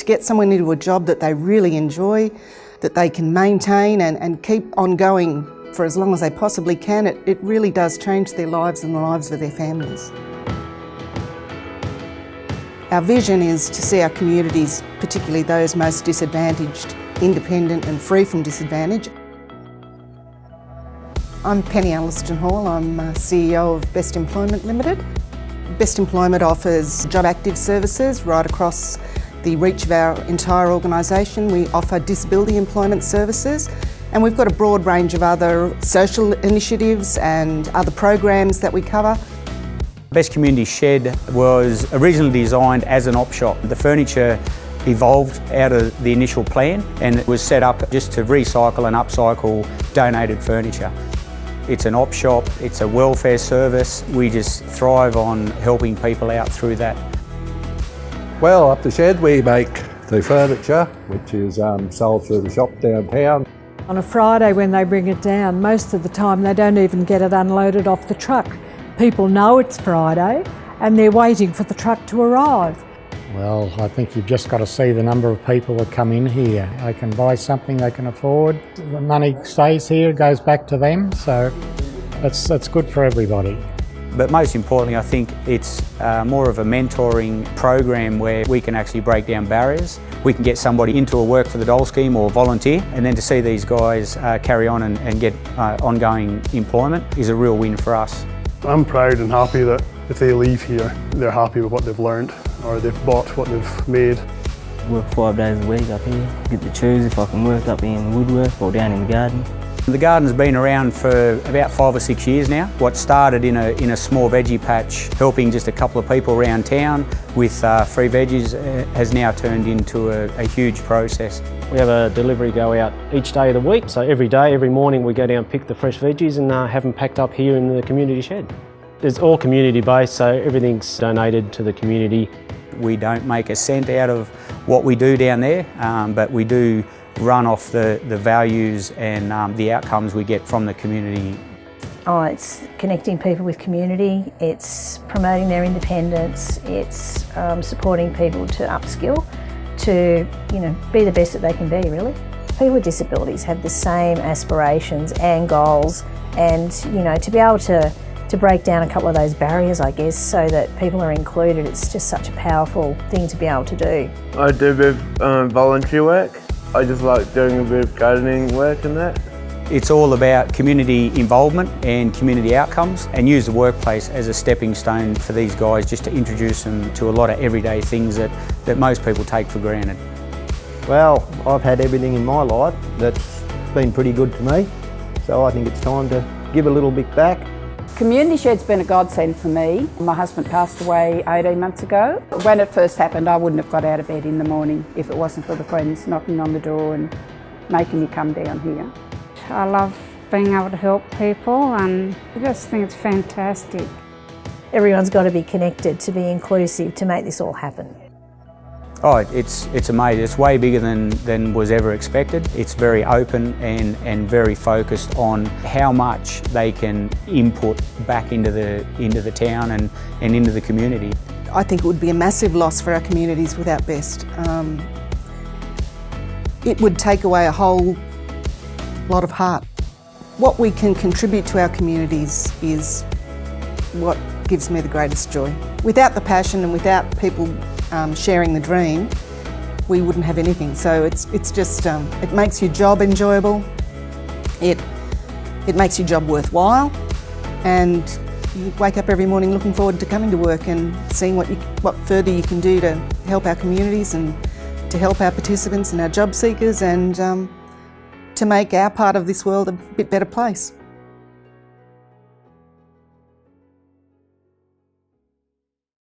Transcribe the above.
To get someone into a job that they really enjoy, that they can maintain and keep on going for as long as they possibly can, it really does change their lives and the lives of their families. Our vision is to see our communities, particularly those most disadvantaged, independent and free from disadvantage. I'm Penny Alliston Hall, I'm CEO of Best Employment Limited. Best Employment offers job active services right across the reach of our entire organisation. We offer disability employment services, and we've got a broad range of other social initiatives and other programs that we cover. Best Community Shed was originally designed as an op shop. The furniture evolved out of the initial plan and it was set up just to recycle and upcycle donated furniture. It's an op shop, it's a welfare service. We just thrive on helping people out through that. Well, up the shed we make the furniture, which is sold through the shop downtown. On a Friday when they bring it down, most of the time they don't even get it unloaded off the truck. People know it's Friday and they're waiting for the truck to arrive. Well, I think you've just got to see the number of people that come in here. They can buy something they can afford. The money stays here, goes back to them, so that's good for everybody. But most importantly, I think it's more of a mentoring program where we can actually break down barriers. We can get somebody into a work for the dole scheme or volunteer, and then to see these guys carry on and get ongoing employment is a real win for us. I'm proud and happy that if they leave here, they're happy with what they've learned or they've bought what they've made. Work 5 days a week up here, get to choose if I can work up in woodwork or down in the garden. The garden's been around for about 5 or 6 years now. What started in a small veggie patch, helping just a couple of people around town with free veggies, has now turned into a huge process. We have a delivery go out each day of the week, so every day, every morning we go down and pick the fresh veggies and have them packed up here in the community shed. It's all community based, so everything's donated to the community. We don't make a cent out of what we do down there, but we do run off the values and the outcomes we get from the community. Oh, it's connecting people with community, it's promoting their independence, it's supporting people to upskill, to be the best that they can be, really. People with disabilities have the same aspirations and goals, and to be able to break down a couple of those barriers, I guess, so that people are included, it's just such a powerful thing to be able to do. I do a bit of volunteer work. I just like doing a bit of gardening work and that. It's all about community involvement and community outcomes, and use the workplace as a stepping stone for these guys, just to introduce them to a lot of everyday things that most people take for granted. Well, I've had everything in my life that's been pretty good to me, so I think it's time to give a little bit back. Community Shed's been a godsend for me. My husband passed away 18 months ago. When it first happened, I wouldn't have got out of bed in the morning if it wasn't for the friends knocking on the door and making me come down here. I love being able to help people, and I just think it's fantastic. Everyone's got to be connected, to be inclusive, to make this all happen. Oh, it's amazing. It's way bigger than was ever expected. It's very open and very focused on how much they can input back into the town and into the community. I think it would be a massive loss for our communities without Best. It would take away a whole lot of heart. What we can contribute to our communities is what gives me the greatest joy. Without the passion and without people sharing the dream, we wouldn't have anything. So it's just, it makes your job enjoyable, it makes your job worthwhile, and you wake up every morning looking forward to coming to work and seeing what further you can do to help our communities and to help our participants and our job seekers, and to make our part of this world a bit better place.